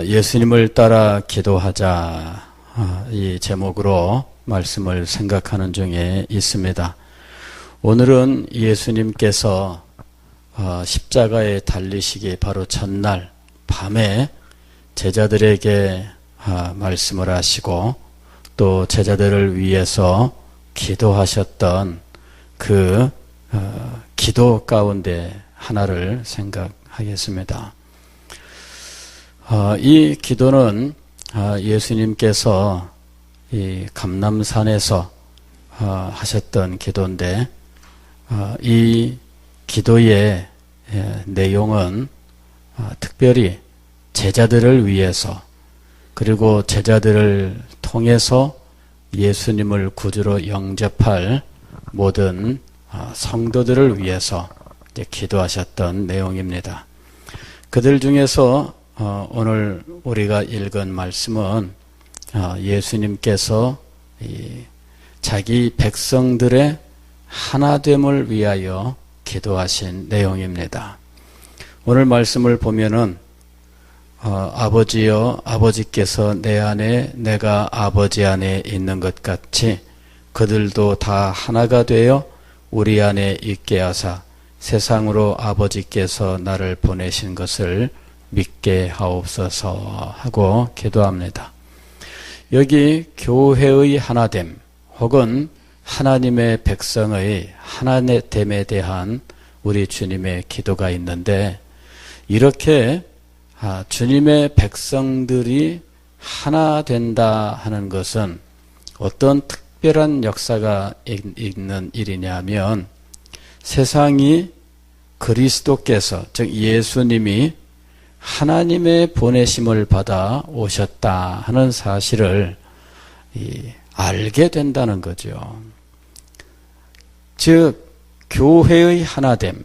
예수님을 따라 기도하자, 이 제목으로 말씀을 생각하는 중에 있습니다. 오늘은 예수님께서 십자가에 달리시기 바로 전날 밤에 제자들에게 말씀을 하시고 또 제자들을 위해서 기도하셨던 그 기도 가운데 하나를 생각하겠습니다. 이 기도는 예수님께서 이 감람산에서 하셨던 기도인데, 이 기도의 내용은 특별히 제자들을 위해서, 그리고 제자들을 통해서 예수님을 구주로 영접할 모든 성도들을 위해서 기도하셨던 내용입니다. 그들 중에서 오늘 우리가 읽은 말씀은 예수님께서 자기 백성들의 하나됨을 위하여 기도하신 내용입니다. 오늘 말씀을 보면은 아버지여, 아버지께서 내 안에 내가 아버지 안에 있는 것 같이 그들도 다 하나가 되어 우리 안에 있게 하사 세상으로 아버지께서 나를 보내신 것을 믿게 하옵소서 하고 기도합니다. 여기 교회의 하나됨 혹은 하나님의 백성의 하나됨에 대한 우리 주님의 기도가 있는데, 이렇게 주님의 백성들이 하나 된다 하는 것은 어떤 특별한 역사가 있는 일이냐면, 세상이 그리스도께서, 즉 예수님이 하나님의 보내심을 받아 오셨다 하는 사실을 알게 된다는 거죠. 즉 교회의 하나됨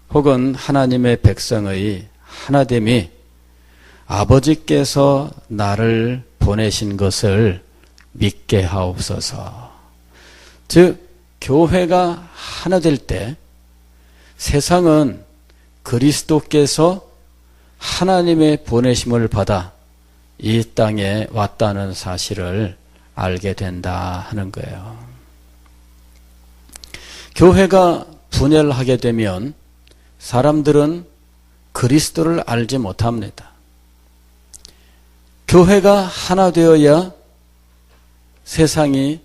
혹은 하나님의 백성의 하나됨이 아버지께서 나를 보내신 것을 믿게 하옵소서. 즉 교회가 하나 될 때 세상은 그리스도께서 하나님의 보내심을 받아 이 땅에 왔다는 사실을 알게 된다 하는 거예요. 교회가 분열하게 되면 사람들은 그리스도를 알지 못합니다. 교회가 하나 되어야 세상이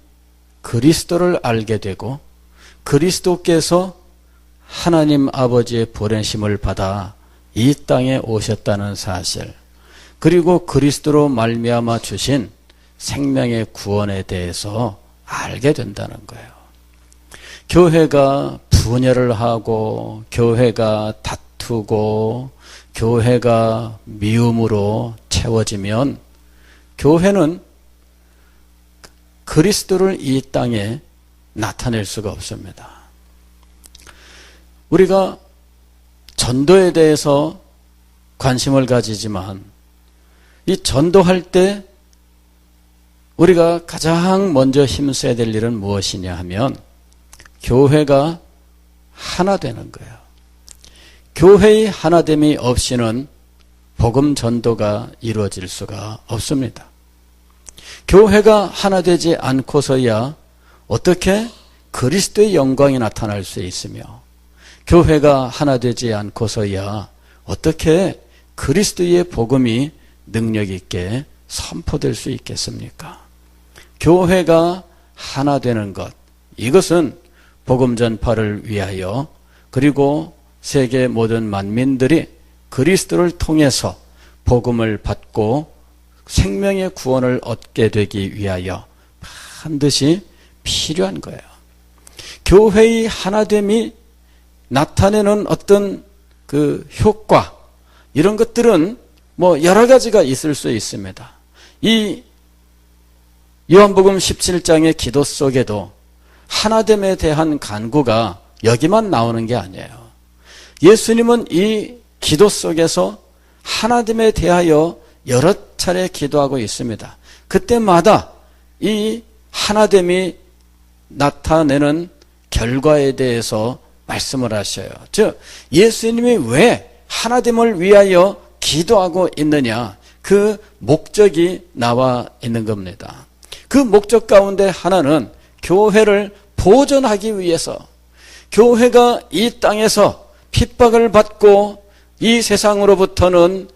그리스도를 알게 되고, 그리스도께서 하나님 아버지의 보내심을 받아 이 땅에 오셨다는 사실, 그리고 그리스도로 말미암아 주신 생명의 구원에 대해서 알게 된다는 거예요. 교회가 분열을 하고 교회가 다투고 교회가 미움으로 채워지면 교회는 그리스도를 이 땅에 나타낼 수가 없습니다. 우리가 전도에 대해서 관심을 가지지만 이 전도할 때 우리가 가장 먼저 힘써야 될 일은 무엇이냐 하면 교회가 하나 되는 거예요. 교회의 하나됨이 없이는 복음 전도가 이루어질 수가 없습니다. 교회가 하나 되지 않고서야 어떻게 그리스도의 영광이 나타날 수 있으며, 교회가 하나 되지 않고서야 어떻게 그리스도의 복음이 능력 있게 선포될 수 있겠습니까? 교회가 하나 되는 것, 이것은 복음 전파를 위하여, 그리고 세계 모든 만민들이 그리스도를 통해서 복음을 받고 생명의 구원을 얻게 되기 위하여 반드시 필요한 거예요. 교회의 하나됨이 나타내는 어떤 그 효과, 이런 것들은 여러 가지가 있을 수 있습니다. 이 요한복음 17장의 기도 속에도 하나됨에 대한 간구가 여기만 나오는 게 아니에요. 예수님은 이 기도 속에서 하나됨에 대하여 여러 차례 기도하고 있습니다. 그때마다 이 하나됨이 나타내는 결과에 대해서 말씀을 하셔요. 즉 예수님이 왜 하나됨을 위하여 기도하고 있느냐, 그 목적이 나와 있는 겁니다. 그 목적 가운데 하나는 교회를 보존하기 위해서, 교회가 이 땅에서 핍박을 받고 이 세상으로부터는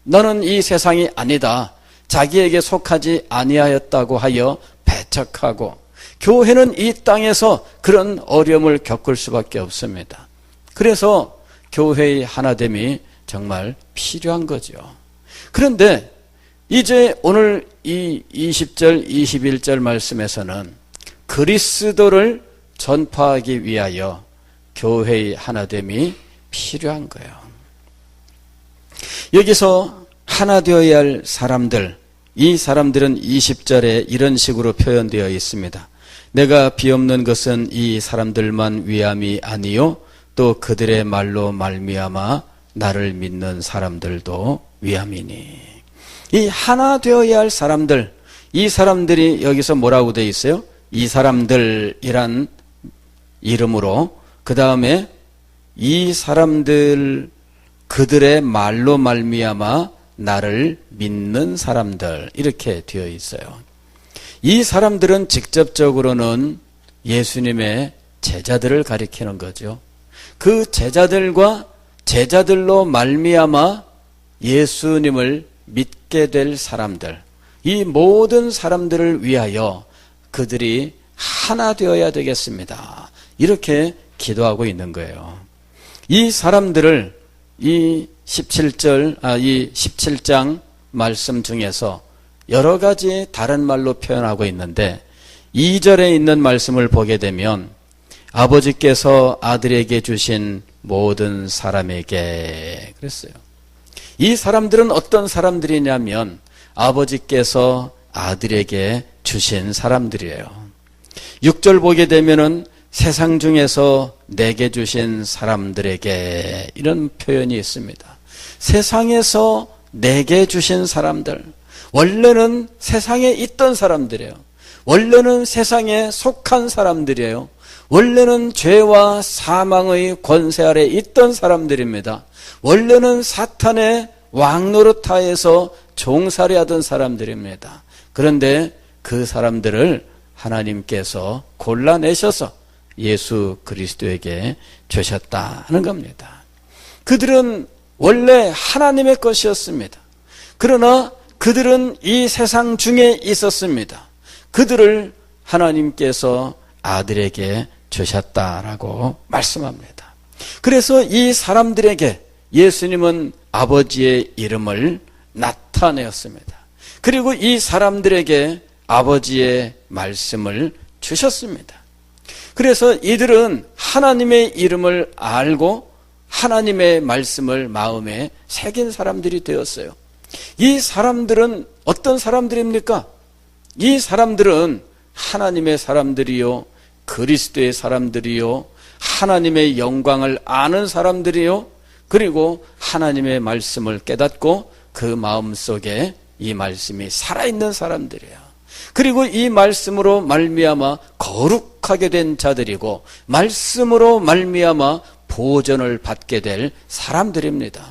너는 이 세상이 아니다, 자기에게 속하지 아니하였다고 하여 배척하고, 교회는 이 땅에서 그런 어려움을 겪을 수밖에 없습니다. 그래서 교회의 하나됨이 정말 필요한 거죠. 그런데 이제 오늘 이 20절, 21절 말씀에서는 그리스도를 전파하기 위하여 교회의 하나됨이 필요한 거예요. 여기서 하나 되어야 할 사람들, 이 사람들은 20절에 이런 식으로 표현되어 있습니다. 내가 비옵는 것은 이 사람들만 위함이 아니요 또 그들의 말로 말미암아 나를 믿는 사람들도 위함이니. 이 하나 되어야 할 사람들, 이 사람들이 여기서 뭐라고 되어 있어요? 이 사람들이란 이름으로, 그 다음에 이 사람들 그들의 말로 말미암아 나를 믿는 사람들, 이렇게 되어 있어요. 이 사람들은 직접적으로는 예수님의 제자들을 가리키는 거죠. 그 제자들로 말미암아 예수님을 믿게 될 사람들, 이 모든 사람들을 위하여 그들이 하나 되어야 되겠습니다. 이렇게 기도하고 있는 거예요. 이 사람들을 이 17장 말씀 중에서 여러 가지 다른 말로 표현하고 있는데 2절에 있는 말씀을 보게 되면 아버지께서 아들에게 주신 모든 사람에게 그랬어요. 이 사람들은 어떤 사람들이냐면 아버지께서 아들에게 주신 사람들이에요. 6절 보게 되면은 세상 중에서 내게 주신 사람들에게, 이런 표현이 있습니다. 세상에서 내게 주신 사람들, 원래는 세상에 있던 사람들이에요. 원래는 세상에 속한 사람들이에요. 원래는 죄와 사망의 권세 아래 있던 사람들입니다. 원래는 사탄의 왕노릇하에서 종살이하던 사람들입니다. 그런데 그 사람들을 하나님께서 골라내셔서 예수 그리스도에게 주셨다 하는 겁니다. 그들은 원래 하나님의 것이었습니다. 그러나 그들은 이 세상 중에 있었습니다. 그들을 하나님께서 아들에게 주셨다라고 말씀합니다. 그래서 이 사람들에게 예수님은 아버지의 이름을 나타내었습니다. 그리고 이 사람들에게 아버지의 말씀을 주셨습니다. 그래서 이들은 하나님의 이름을 알고 하나님의 말씀을 마음에 새긴 사람들이 되었어요. 이 사람들은 어떤 사람들입니까? 이 사람들은 하나님의 사람들이요, 그리스도의 사람들이요, 하나님의 영광을 아는 사람들이요, 그리고 하나님의 말씀을 깨닫고 그 마음속에 이 말씀이 살아있는 사람들이에요. 그리고 이 말씀으로 말미암아 거룩하게 된 자들이고 말씀으로 말미암아 보전을 받게 될 사람들입니다.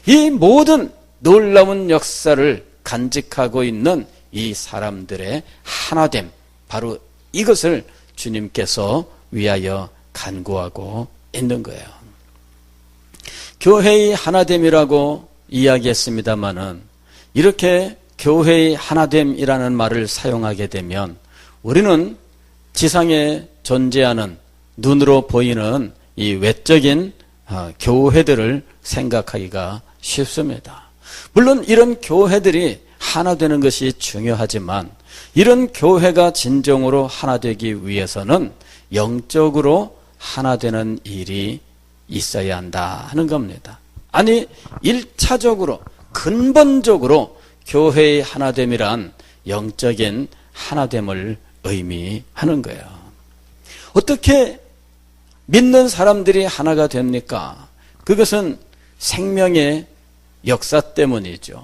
이 모든 놀라운 역사를 간직하고 있는 이 사람들의 하나됨, 바로 이것을 주님께서 위하여 간구하고 있는 거예요. 교회의 하나됨이라고 이야기했습니다마는 이렇게 교회의 하나됨이라는 말을 사용하게 되면 우리는 지상에 존재하는 눈으로 보이는 이 외적인 교회들을 생각하기가 쉽습니다. 물론 이런 교회들이 하나 되는 것이 중요하지만 이런 교회가 진정으로 하나 되기 위해서는 영적으로 하나 되는 일이 있어야 한다 하는 겁니다. 아니 1차적으로 근본적으로 교회의 하나됨이란 영적인 하나됨을 의미하는 거예요. 어떻게 믿는 사람들이 하나가 됩니까? 그것은 생명의 역사 때문이죠.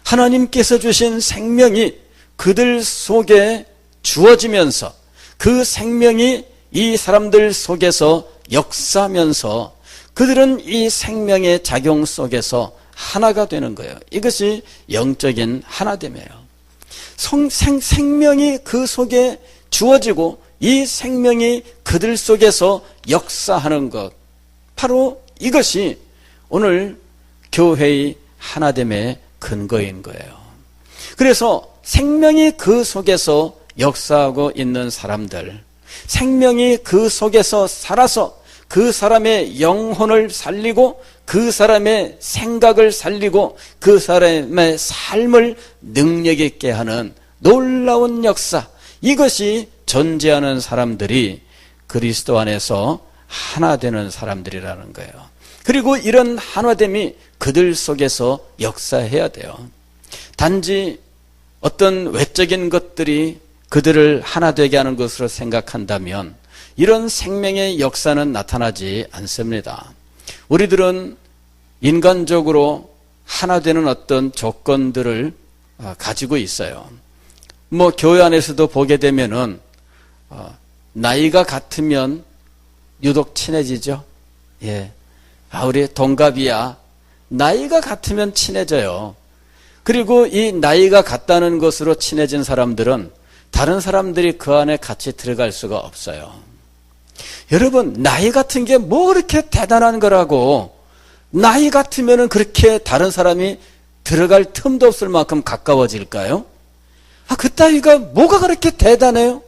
하나님께서 주신 생명이 그들 속에 주어지면서 그 생명이 이 사람들 속에서 역사하면서 그들은 이 생명의 작용 속에서 하나가 되는 거예요. 이것이 영적인 하나됨이에요. 생명이 그 속에 주어지고 이 생명이 그들 속에서 역사하는 것, 바로 이것이 오늘 교회의 하나됨의 근거인 거예요. 그래서 생명이 그 속에서 역사하고 있는 사람들, 생명이 그 속에서 살아서 그 사람의 영혼을 살리고 그 사람의 생각을 살리고 그 사람의 삶을 능력 있게 하는 놀라운 역사, 이것이 존재하는 사람들이 그리스도 안에서 하나 되는 사람들이라는 거예요. 그리고 이런 하나됨이 그들 속에서 역사해야 돼요. 단지 어떤 외적인 것들이 그들을 하나 되게 하는 것으로 생각한다면 이런 생명의 역사는 나타나지 않습니다. 우리들은 인간적으로 하나 되는 어떤 조건들을 가지고 있어요. 교회 안에서도 보게 되면은 나이가 같으면 유독 친해지죠. 예. 우리 동갑이야. 나이가 같으면 친해져요. 그리고 이 나이가 같다는 것으로 친해진 사람들은 다른 사람들이 그 안에 같이 들어갈 수가 없어요. 여러분, 나이 같은 게 뭐 그렇게 대단한 거라고, 나이 같으면 그렇게 다른 사람이 들어갈 틈도 없을 만큼 가까워질까요? 그 따위가 뭐가 그렇게 대단해요?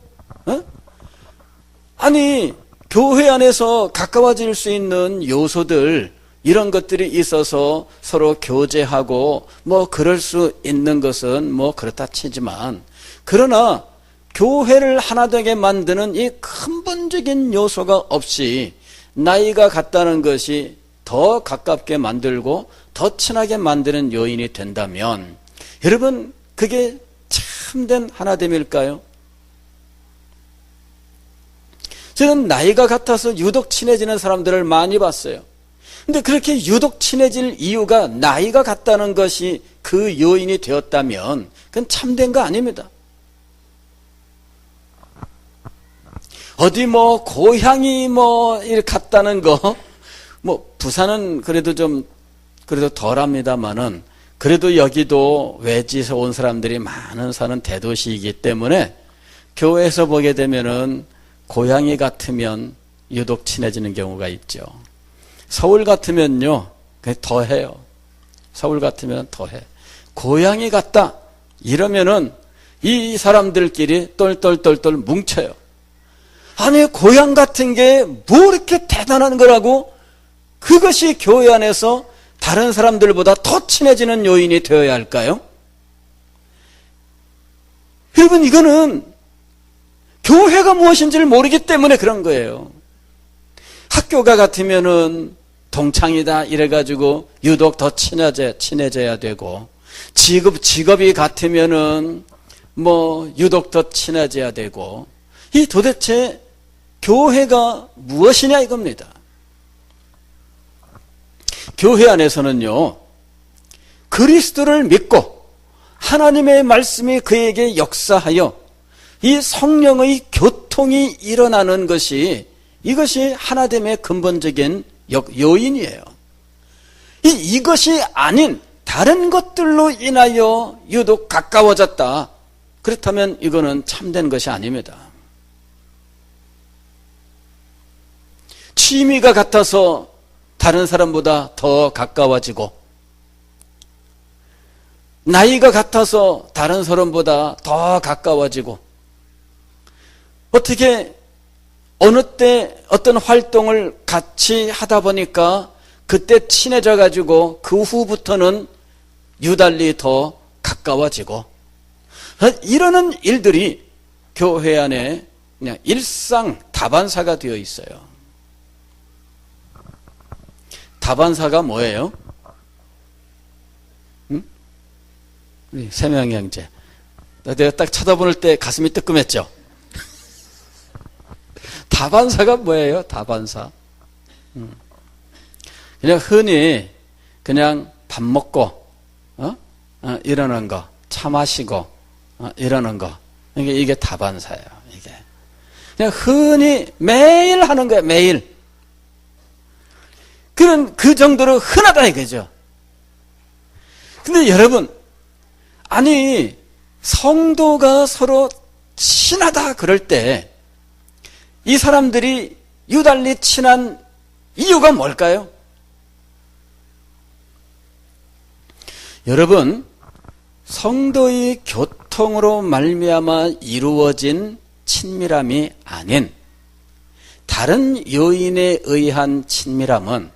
아니, 교회 안에서 가까워질 수 있는 요소들, 이런 것들이 있어서 서로 교제하고 그럴 수 있는 것은 그렇다 치지만, 그러나 교회를 하나 되게 만드는 이 근본적인 요소가 없이 나이가 같다는 것이 더 가깝게 만들고 더 친하게 만드는 요인이 된다면, 여러분, 그게 참된 하나됨일까요? 저는 나이가 같아서 유독 친해지는 사람들을 많이 봤어요. 근데 그렇게 유독 친해질 이유가 나이가 같다는 것이 그 요인이 되었다면 그건 참된 거 아닙니다. 어디 고향이 이렇게 같다는 거, 부산은 그래도 그래도 덜 합니다만은, 그래도 여기도 외지에서 온 사람들이 많은 사는 대도시이기 때문에 교회에서 보게 되면은 고향이 같으면 유독 친해지는 경우가 있죠. 서울 같으면요, 더해요. 서울 같으면 더해. 고향이 같다 이러면은 이 사람들끼리 똘똘똘똘 뭉쳐요. 아니, 고향 같은 게 뭐 이렇게 대단한 거라고, 그것이 교회 안에서 다른 사람들보다 더 친해지는 요인이 되어야 할까요? 여러분, 이거는 교회가 무엇인지를 모르기 때문에 그런 거예요. 학교가 같으면은 동창이다 이래가지고 유독 더 친해져야 되고, 직업이 같으면은 유독 더 친해져야 되고, 이 도대체 교회가 무엇이냐 이겁니다. 교회 안에서는요, 그리스도를 믿고 하나님의 말씀이 그에게 역사하여 이 성령의 교통이 일어나는 것이, 이것이 하나됨의 근본적인 요인이에요. 이것이 아닌 다른 것들로 인하여 유독 가까워졌다, 그렇다면 이거는 참된 것이 아닙니다. 취미가 같아서 다른 사람보다 더 가까워지고, 나이가 같아서 다른 사람보다 더 가까워지고, 어떻게 어느 때 어떤 활동을 같이 하다 보니까 그때 친해져 가지고 그 후부터는 유달리 더 가까워지고, 이러는 일들이 교회 안에 그냥 일상 다반사가 되어 있어요. 다반사가 뭐예요? 우리 세명이 형제, 내가 딱 쳐다보는 때 가슴이 뜨끔했죠? 다반사가 뭐예요? 다반사. 그냥 흔히 그냥 밥 먹고 이러는 거, 차 마시고 이러는 거, 이게 다반사예요. 이게 그냥 흔히 매일 하는 거예요. 매일. 그 정도로 흔하다 이거죠. 근데 여러분, 아니 성도가 서로 친하다 그럴 때 이 사람들이 유달리 친한 이유가 뭘까요? 여러분, 성도의 교통으로 말미암아 이루어진 친밀함이 아닌 다른 요인에 의한 친밀함은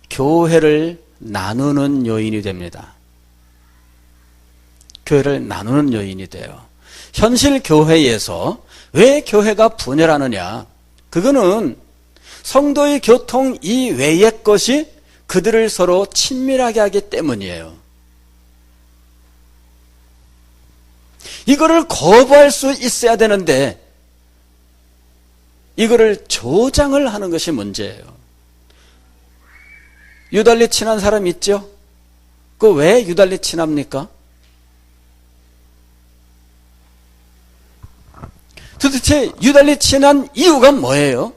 교회를 나누는 요인이 됩니다. 교회를 나누는 요인이 돼요. 현실 교회에서 왜 교회가 분열하느냐? 그거는 성도의 교통 이외의 것이 그들을 서로 친밀하게 하기 때문이에요. 이거를 거부할 수 있어야 되는데 이거를 조장을 하는 것이 문제예요. 유달리 친한 사람 있죠? 그 왜 유달리 친합니까? 도대체 유달리 친한 이유가 뭐예요?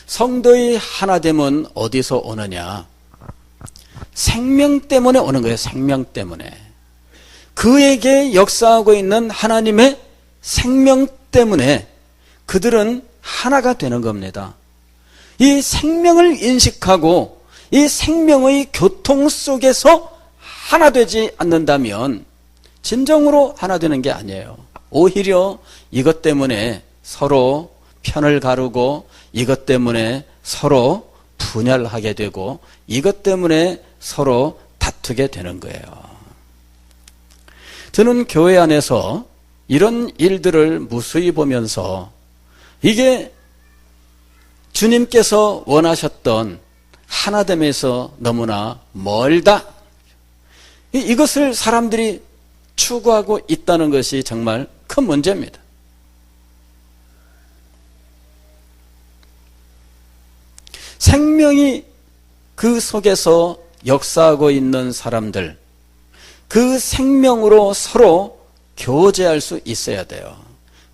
성도의 하나됨은 어디서 오느냐? 생명 때문에 오는 거예요. 생명 때문에. 그에게 역사하고 있는 하나님의 생명 때문에 그들은 하나가 되는 겁니다. 이 생명을 인식하고 이 생명의 교통 속에서 하나 되지 않는다면 진정으로 하나 되는 게 아니에요. 오히려 이것 때문에 서로 편을 가르고 이것 때문에 서로 분열하게 되고 이것 때문에 서로 다투게 되는 거예요. 저는 교회 안에서 이런 일들을 무수히 보면서 이게 주님께서 원하셨던 하나됨에서 너무나 멀다. 이것을 사람들이 추구하고 있다는 것이 정말 큰 문제입니다. 생명이 그 속에서 역사하고 있는 사람들, 그 생명으로 서로 교제할 수 있어야 돼요.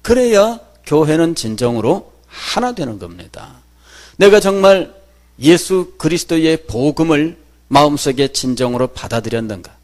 그래야 교회는 진정으로 하나 되는 겁니다. 내가 정말 예수 그리스도의 복음을 마음속에 진정으로 받아들였는가?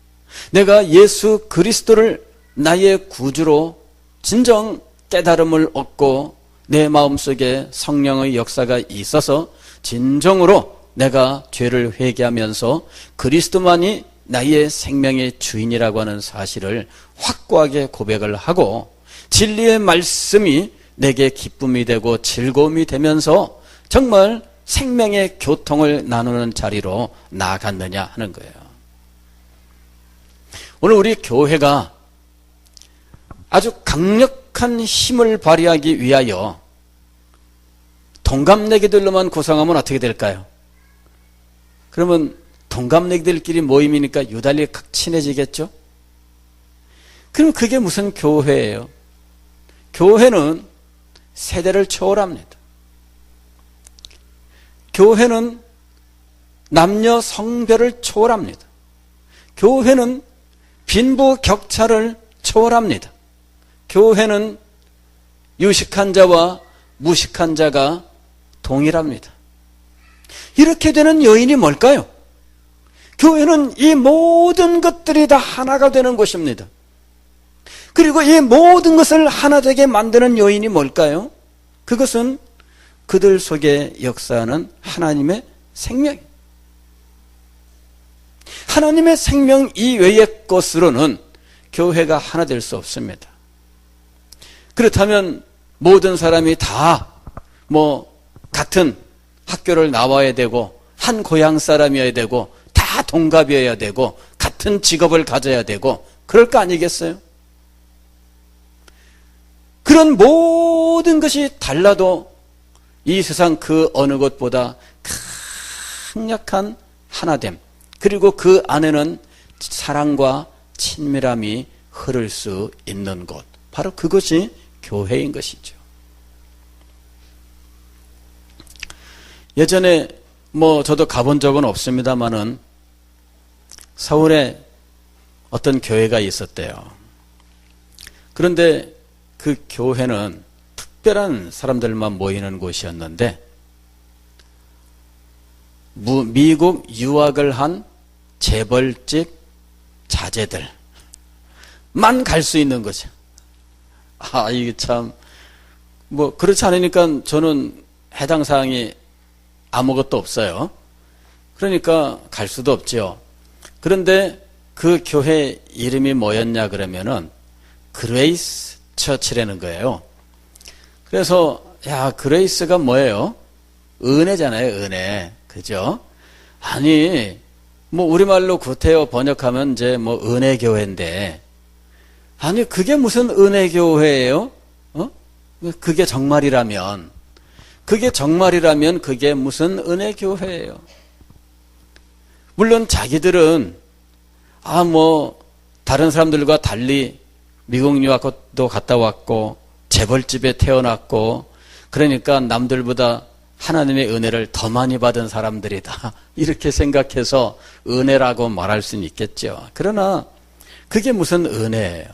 내가 예수 그리스도를 나의 구주로 진정 깨달음을 얻고 내 마음속에 성령의 역사가 있어서 진정으로 내가 죄를 회개하면서 그리스도만이 나의 생명의 주인이라고 하는 사실을 확고하게 고백을 하고 진리의 말씀이 내게 기쁨이 되고 즐거움이 되면서 정말 생명의 교통을 나누는 자리로 나아갔느냐 하는 거예요. 오늘 우리 교회가 아주 강력한 힘을 발휘하기 위하여 동갑내기들로만 구성하면 어떻게 될까요? 그러면 동갑내기들끼리 모임이니까 유달리 친해지겠죠? 그럼 그게 무슨 교회예요? 교회는 세대를 초월합니다. 교회는 남녀 성별을 초월합니다. 교회는 빈부격차를 초월합니다. 교회는 유식한 자와 무식한 자가 동일합니다. 이렇게 되는 요인이 뭘까요? 교회는 이 모든 것들이 다 하나가 되는 곳입니다. 그리고 이 모든 것을 하나 되게 만드는 요인이 뭘까요? 그것은 그들 속에 역사하는 하나님의 생명. 하나님의 생명 이외의 것으로는 교회가 하나 될 수 없습니다. 그렇다면 모든 사람이 다 같은 학교를 나와야 되고 한 고향 사람이어야 되고 다 동갑이어야 되고 같은 직업을 가져야 되고 그럴 거 아니겠어요? 그런 모든 것이 달라도 이 세상 그 어느 것보다 강력한 하나됨, 그리고 그 안에는 사랑과 친밀함이 흐를 수 있는 곳, 바로 그것이 교회인 것이죠. 예전에 저도 가본 적은 없습니다만은 서울에 어떤 교회가 있었대요. 그런데 그 교회는 특별한 사람들만 모이는 곳이었는데 미국 유학을 한 재벌집 자제들만 갈 수 있는 거죠. 이게 참, 그렇지 않으니까 저는 해당 사항이 아무것도 없어요. 그러니까 갈 수도 없죠. 그런데 그 교회 이름이 뭐였냐 그러면은 그레이스 처치라는 거예요. 그래서 그레이스가 뭐예요? 은혜잖아요, 은혜. 그죠? 아니, 우리말로 구태여 번역하면 이제 은혜교회인데, 아니, 그게 무슨 은혜교회예요? 그게 정말이라면 그게 무슨 은혜교회예요? 물론 자기들은, 다른 사람들과 달리 미국 유학도 갔다 왔고, 재벌집에 태어났고, 그러니까 남들보다 하나님의 은혜를 더 많이 받은 사람들이다. 이렇게 생각해서 은혜라고 말할 수는 있겠죠. 그러나 그게 무슨 은혜예요?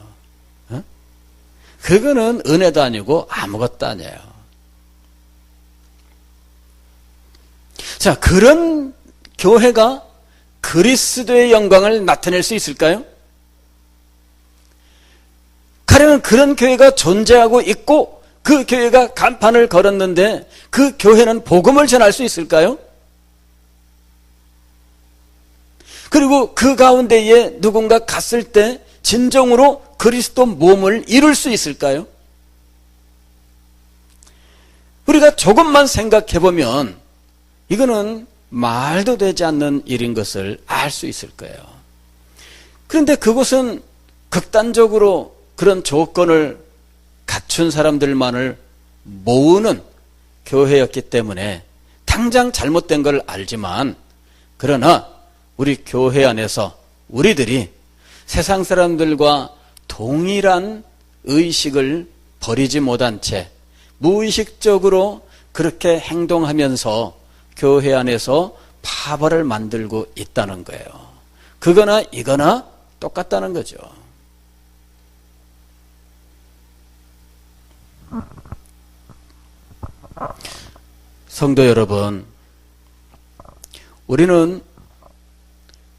그거는 은혜도 아니고 아무것도 아니에요. 자, 그런 교회가 그리스도의 영광을 나타낼 수 있을까요? 가령 그런 교회가 존재하고 있고 그 교회가 간판을 걸었는데 그 교회는 복음을 전할 수 있을까요? 그리고 그 가운데에 누군가 갔을 때 진정으로 그리스도 몸을 이룰 수 있을까요? 우리가 조금만 생각해 보면 이거는 말도 되지 않는 일인 것을 알 수 있을 거예요. 그런데 그곳은 극단적으로 그런 조건을 갖춘 사람들만을 모으는 교회였기 때문에 당장 잘못된 걸 알지만, 그러나 우리 교회 안에서 우리들이 세상 사람들과 동일한 의식을 버리지 못한 채 무의식적으로 그렇게 행동하면서 교회 안에서 파벌을 만들고 있다는 거예요. 그거나 이거나 똑같다는 거죠. 성도 여러분, 우리는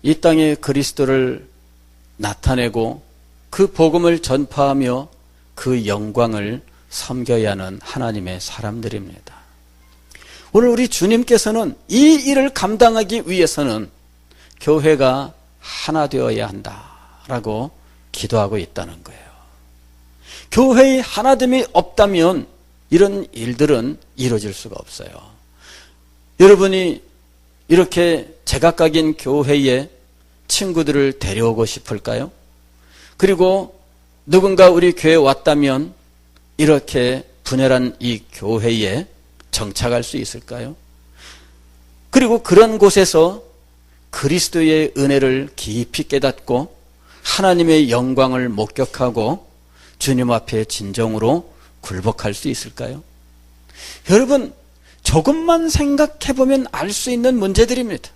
이 땅에 그리스도를 나타내고 그 복음을 전파하며 그 영광을 섬겨야 하는 하나님의 사람들입니다. 오늘 우리 주님께서는 이 일을 감당하기 위해서는 교회가 하나 되어야 한다라고 기도하고 있다는 거예요. 교회의 하나됨이 없다면 이런 일들은 이루어질 수가 없어요. 여러분이 이렇게 제각각인 교회에 친구들을 데려오고 싶을까요? 그리고 누군가 우리 교회에 왔다면 이렇게 분열한 이 교회에 정착할 수 있을까요? 그리고 그런 곳에서 그리스도의 은혜를 깊이 깨닫고 하나님의 영광을 목격하고 주님 앞에 진정으로 굴복할 수 있을까요? 여러분, 조금만 생각해보면 알 수 있는 문제들입니다.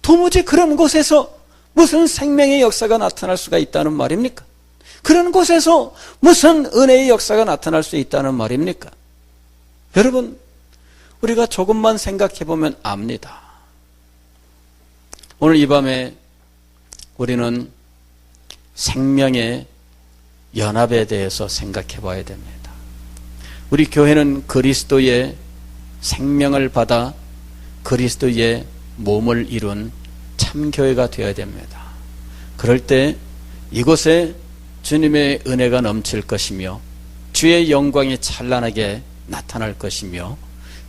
도무지 그런 곳에서 무슨 생명의 역사가 나타날 수가 있다는 말입니까? 그런 곳에서 무슨 은혜의 역사가 나타날 수 있다는 말입니까? 여러분, 우리가 조금만 생각해보면 압니다. 오늘 이 밤에 우리는 생명의 연합에 대해서 생각해 봐야 됩니다. 우리 교회는 그리스도의 생명을 받아 그리스도의 몸을 이룬 참교회가 되어야 됩니다. 그럴 때 이곳에 주님의 은혜가 넘칠 것이며 주의 영광이 찬란하게 나타날 것이며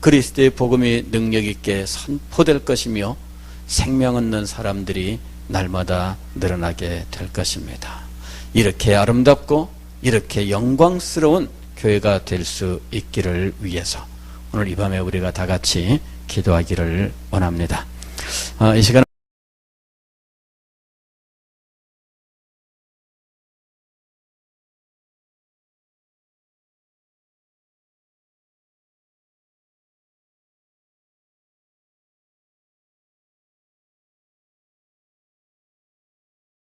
그리스도의 복음이 능력 있게 선포될 것이며 생명 얻는 사람들이 날마다 늘어나게 될 것입니다. 이렇게 아름답고 이렇게 영광스러운 교회가 될 수 있기를 위해서 오늘 이 밤에 우리가 다 같이 기도하기를 원합니다. 이 시간은